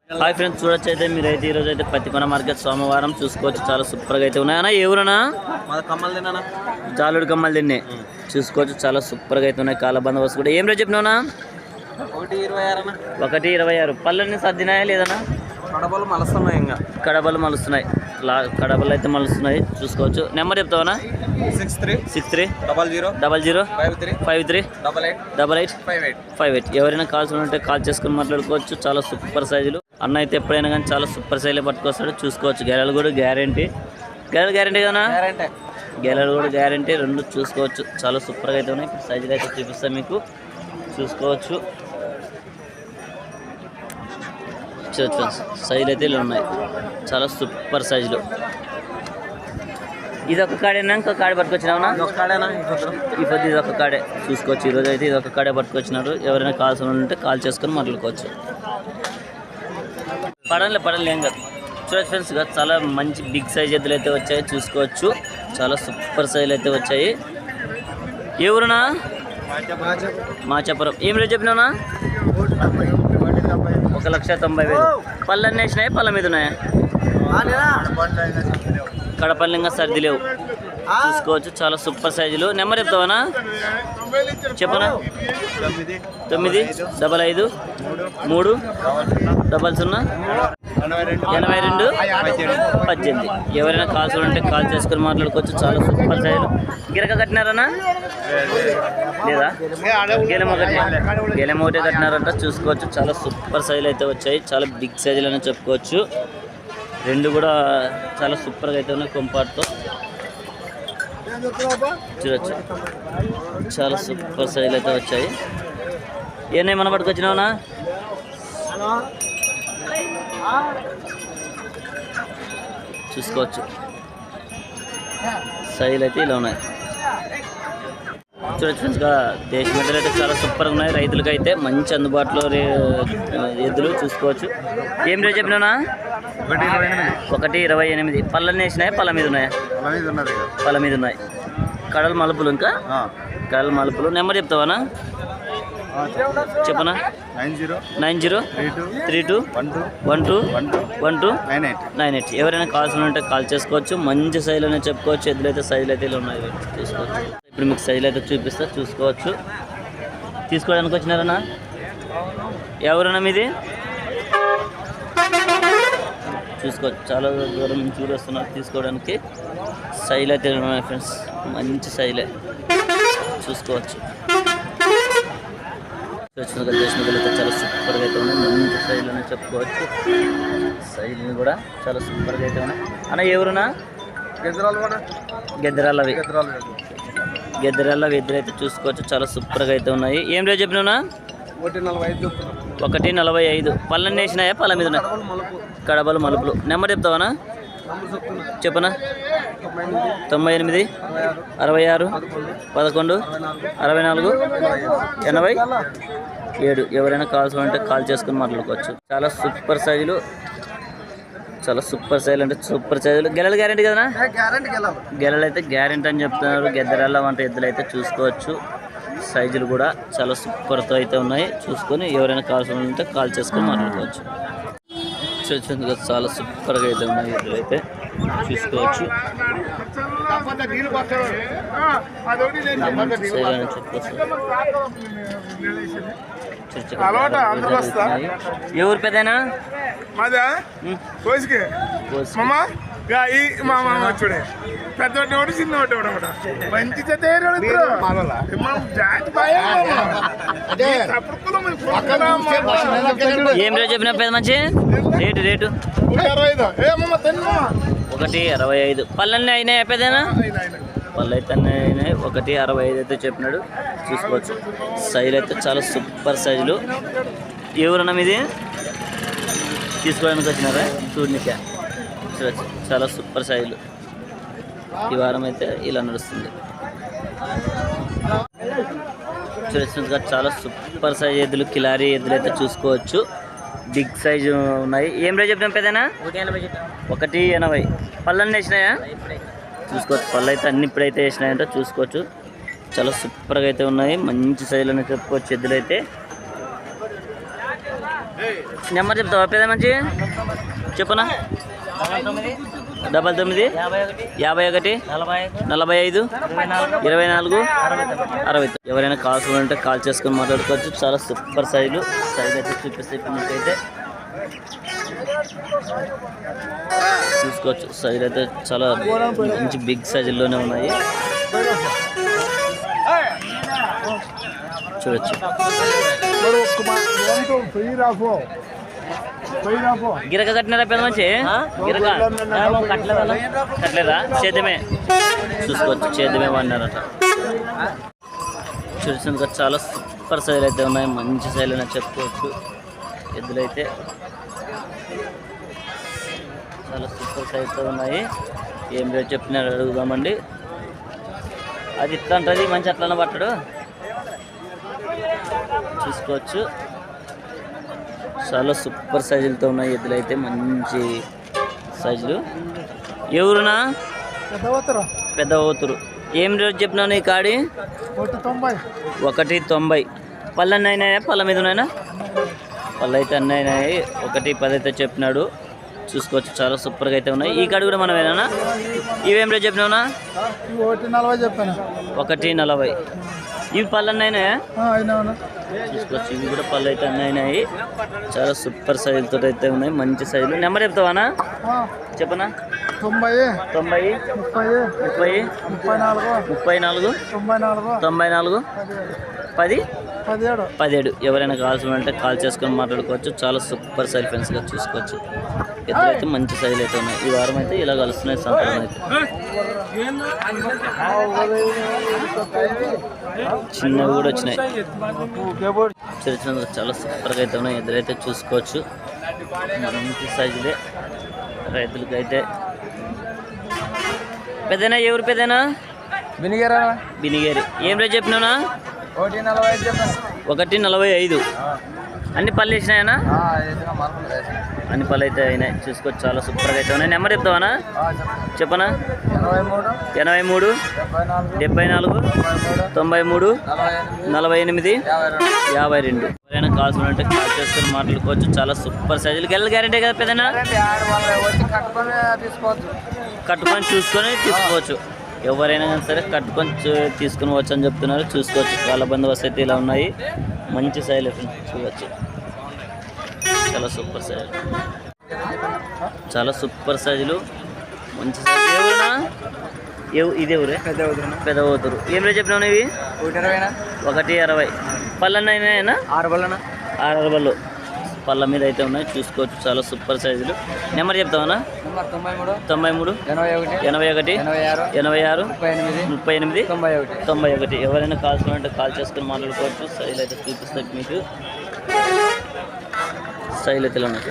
Hi friends, చూడొచ్చు అయితే మీరైతే ఈరోజు అయితే పత్తికొండ మార్కెట్ సోమవారం చూసుకోవచ్చు. చాలా సూపర్గా అయితే ఉన్నాయన్నా. ఎవరన్నా జాలుడు కమ్మలు తిన్నే చూసుకోవచ్చు. చాలా సూపర్గా అయితే ఉన్నాయి. కాల బందోబస్తు కూడా. ఏం రేట్ చెప్పినావునా? 1.26. పళ్ళని సర్దినాయా లేదన్నా? కడబలు మలుస్తున్నాయి. ఇంకా కడబలు మలుస్తున్నాయి. కడబలు అయితే మలుస్తున్నాయి. చూసుకోవచ్చు. నెంబర్ చెప్తావనా? 63 00 53 88 ఎవరైనా కాల్స్ ఉంటే కాల్ చేసుకుని మాట్లాడుకోవచ్చు. చాలా సూపర్ సైజులు. అన్న అయితే ఎప్పుడైనా కానీ చాలా సూపర్ సైజులో పట్టుకొస్తాడు. చూసుకోవచ్చు. గెలలు కూడా గ్యారంటీ. గెలలు గ్యారంటీ కదా? గెలలు కూడా గ్యారంటీ. రెండు చూసుకోవచ్చు. చాలా సూపర్గా అయితే ఉన్నాయి. ఇప్పుడు సైజులు అయితే చూపిస్తాను మీకు. చూసుకోవచ్చు. సైజులు అయితే ఇలా ఉన్నాయి. చాలా సూపర్ సైజులు. ఇది ఒక కాడేనా? ఇంకో కాడే పట్టుకొచ్చినావునా? ఈ పొద్దు ఇది ఒక కాడే. చూసుకోవచ్చు. ఈరోజు అయితే ఇది ఒక కాడే పట్టుకొచ్చినారు. ఎవరైనా కాల్స్ ఉంటే కాల్ చేసుకొని మాట్లాడుకోవచ్చు. పడలే ఏం కాదు. చూడొచ్చు ఫ్రెండ్స్, చాలా మంచి బిగ్ సైజ్ ఎద్దులు అయితే వచ్చాయి. చూసుకోవచ్చు. చాలా సూపర్ సైజులు అయితే వచ్చాయి. ఎవరునా? మాచాపురం. ఏం రేట్ చెప్పినావునా? 1,90,000. పళ్ళు అన్నీ వేసినాయి? పళ్ళ మీద ఉన్నాయా? కడపల్లి ఇంకా సర్ది లేవు. చూసుకోవచ్చు. చాలా సూపర్ సైజులు. నెంబర్ చెప్తావనా? చెప్పనా? 955 3 00 82 18. ఎవరైనా కాల్స్ ఉంటే కాల్ చేసుకొని మాట్లాడుకోవచ్చు. చాలా సూపర్ సైజులు. గిరక కట్టినారనా? లేదా? గెలెం ఒకటే కట్టినారంట. చూసుకోవచ్చు. చాలా సూపర్ సైజులు అయితే వచ్చాయి. చాలా బిగ్ సైజులు అని చెప్పుకోవచ్చు. రెండు కూడా చాలా సూపర్గా అయితే ఉన్నాయి. కొంపాటుతో చూడొచ్చు. చాలా సూపర్ సైజులు అయితే వచ్చాయి. ఏమన్నా మన పట్టుకొచ్చినావునా? చూసుకోవచ్చు. సైజులు అయితే ఇలా ఉన్నాయి. చూడొచ్చు ఫ్రెండ్స్గా దేశ మధ్యలో అయితే చాలా సూపర్గా ఉన్నాయి. రైతులకి అయితే మంచి అందుబాటులో ఎద్దులు. చూసుకోవచ్చు. ఏం రేట్ చెప్పినావునా? 1.28. పళ్ళన్నీ వేసినాయా? పళ్ళ మీద ఉన్నాయా? పళ్ళ మీద ఉన్నాయి. కడలు మలుపులు. ఇంకా కడలు మలుపులు. నెంబర్ చెప్తావానా? చెప్పనా? 90 32 12 98. ఎవరైనా కాల్స్ ఉంటే కాల్ చేసుకోవచ్చు. మంచి సైజులు అనేది చెప్పుకోవచ్చు. ఎద్దులు అయితే సైజులు అయితే ఇలా ఉన్నాయి. చూసుకోవచ్చు. ఇప్పుడు మీకు సైజులు అయితే చూపిస్తా. చూసుకోవచ్చు. తీసుకోవడానికి వచ్చినారన్నా? ఎవరన్నా మీది? చూసుకోవచ్చు. చాలా దూరం నుంచి చూపిస్తున్నారు తీసుకోవడానికి. సైజులు అయితే ఉన్నాయి ఫ్రెండ్స్. మంచి సైజులే. చూసుకోవచ్చు. దేశంలో చాలా సూపర్గా అయితే ఉన్నాయి. మంచి సైజులు అని చెప్పుకోవచ్చు. సైజులు కూడా చాలా సూపర్గా అయితే ఉన్నాయి. అన్న ఎవరునా? గెద్దరాళ్ళవి ఎద్దులు అయితే చూసుకోవచ్చు. చాలా సూపర్గా అయితే ఉన్నాయి. ఏం రేట్ చెప్పినా? 1.45. పళ్ళన్నీ వేసినాయా? పళ్ళ మీద ఉన్నాయి. కడబలు మలుపులు. నెంబర్ చెప్తావానా? చెప్పనా? 98 66 11 64 87. ఎవరైనా కాల్స్ ఉంటే కాల్ చేసుకుని మాట్లాడుకోవచ్చు. చాలా సూపర్ సైజులు. చాలా సూపర్ సైజులు అంటే సూపర్ సైజులు. గెలలు గ్యారెంటీ కదా? గెలలు అయితే గ్యారెంటీ అని చెప్తున్నారు. గెద్దరాళ్ళ వంట ఎద్దులు అయితే చూసుకోవచ్చు. సైజులు కూడా చాలా సూపర్తో అయితే ఉన్నాయి. చూసుకొని ఎవరైనా కాల్స్ ఉంటే కాల్ చేసుకొని మాట్లాడుకోవచ్చు. చాలా సూపర్గా అయితే ఉన్నాయి ఎద్దులు అయితే చూసుకోవచ్చు. ఎవరు పెద్దనా? చూడే పెద్ద చిన్న మంచి ఏం రేట్ చెప్పిన పెద్ద మంచి రేటు 1.65. పళ్ళన్నీ అయినాయి పెద్దనా? పళ్ళు అయితే అయినాయి. 1.65 అయితే చెప్పినాడు. చూసుకోవచ్చు. సైజులు అయితే చాలా సూపర్ సైజులు. ఎవరన్నా మీది? తీసుకోవడానికి వచ్చినారా? చూడనికా. చూడచ్చు. చాలా సూపర్ సైజులు. ఈ వారం అయితే ఇలా నడుస్తుంది. చూడచ్చు. చాలా సూపర్ సైజ్ ఎద్దులు, కిలారీ ఎద్దులు అయితే చూసుకోవచ్చు. బిగ్ సైజు ఉన్నాయి. ఏం రేట్ చెప్పినాం పెద్దనా? 1.80. పళ్ళన్నీ వేసినాయా? చూసుకోవచ్చు. పళ్ళు అయితే అన్ని ఇప్పుడైతే వేసినాయంటే చూసుకోవచ్చు. చాలా సూపర్గా అయితే ఉన్నాయి. మంచి సైజులు అని చెప్పుకోవచ్చు ఎద్దులు అయితే. నెంబర్ చెప్తావా పెద్ద మంచి చెప్పనా 99 51 45 24 60. ఎవరైనా కావాల్సి ఉంటే కాల్ చేసుకొని మాట్లాడుకోవచ్చు. చాలా సూపర్ సైజు అయితే చూపిస్తే మీకైతే చూసుకోవచ్చు. సైజ్ అయితే చాలా మంచి బిగ్ సైజుల్లోనే ఉన్నాయి, చూడొచ్చు. గిరక కట్టినారా పెద్ద మంచి గిరక కట్టలేదా? సేద్యమే చూసుకోవచ్చు, సేద్యమే వాడినారట. చూసినందుకు చాలా సూపర్ సైజులు అయితే ఉన్నాయి, మంచి సైజులు అని చెప్పుకోవచ్చు. ఎద్దులైతే చాలా సూపర్ సైజుతో ఉన్నాయి. ఏం రేట్ చెప్పినారు అడుగుదామండి. అది ఇట్లా ఉంటుంది, మంచి అట్లనే పట్టడు, చూసుకోవచ్చు. చాలా సూపర్ సైజులతో ఉన్నాయి ఎద్దులు అయితే, మంచి సైజులు. ఎవరునా? పెద్ద ఓతురు. ఏం రేట్ చెప్పినావు ఈ కాడి? 190. పళ్ళు అన్నీ అయినాయా? పళ్ళ మీద ఉన్నాయా? పళ్ళు అయితే అన్నీ అయినాయి. 110 అయితే చెప్పినాడు, చూసుకోవచ్చు. చాలా సూపర్గా అయితే ఉన్నాయి. ఈ కాడి కూడా మనమేనా? ఇవేం రేట్ చెప్పినావునా? 140. ఇవి పళ్ళు అన్నీ అయినాయా? చూసుకోవచ్చు. ఇవి కూడా పళ్ళు అయితే అన్నీ అయినాయి. చాలా సూపర్ సైజులతో అయితే ఉన్నాయి, మంచి సైజులు. నెంబర్ చెప్తావానా? చెప్పనా? 90 30 34 94 10 17. ఎవరైనా కావాల్సి ఉంటే కాల్ చేసుకొని మాట్లాడుకోవచ్చు. చాలా సూపర్ సైజ్ ఫ్రెండ్స్గా చూసుకోవచ్చు. ఎదురైతే మంచి సైజులు అయితే ఉన్నాయి. ఈ వారం అయితే ఇలా కలుస్తున్నాయి సంతలో అయితే. చిన్నవి కూడా వచ్చినాయి, చిన్న చాలా సూపర్గా అయితే ఉన్నాయి. ఎదురైతే చూసుకోవచ్చు, మంచి సైజులే. రైతులకి అయితే పెద్దనా? ఎవరు పెద్దనా? బినిగేరి. ఏం రేట్ చెప్పినావునా? 145. అన్ని పళ్ళు వేసినాయనా? అన్ని పళ్ళు అయితే అయినాయి, చూసుకోవచ్చు. చాలా సూపర్గా అయితే ఉన్నాయి. నెంబర్ చెప్తావానా? చెప్పనా? 83 74 93 48 52. ఎవరైనా కావాల్సి ఉంటే కాల్ చేసుకొని మాట్లాడుకోవచ్చు. చాలా సూపర్ సైజులు. గెల గ్యారెంటీ కదా పెద్దనా? కట్టుకొని చూసుకొని తీసుకోవచ్చు. ఎవరైనా కానీ సరే కట్టుకొని తీసుకుని వచ్చు అని చెప్తున్నారు, చూసుకోవచ్చు. కాళ్ళ బందోబస్తు అయితే ఇలా ఉన్నాయి, మంచి సైజులు చూడవచ్చు. చాలా సూపర్ సైజులు, చాలా సూపర్ సైజులు, మంచి సైజు. ఎవరునా? ఇది ఎవరే? పెద్ద ఓతురు. ఏం రేట్ చెప్పినావు ఇవి? 120. పళ్ళన్న అయినాయనా? 6 పళ్ళు పళ్ళ మీద అయితే ఉన్నాయి, చూసుకోవచ్చు. చాలా సూపర్ సైజులు. నెంబర్ చెప్తావనా? 93 81 86 38 91. ఎవరైనా కాల్స్ ఉంటే కాల్ చేసుకుని మాట్లాడుకోవచ్చు. సైజులు అయితే చూపిస్తాయి మీకు. సైజులు అయితే ఉన్నాయి.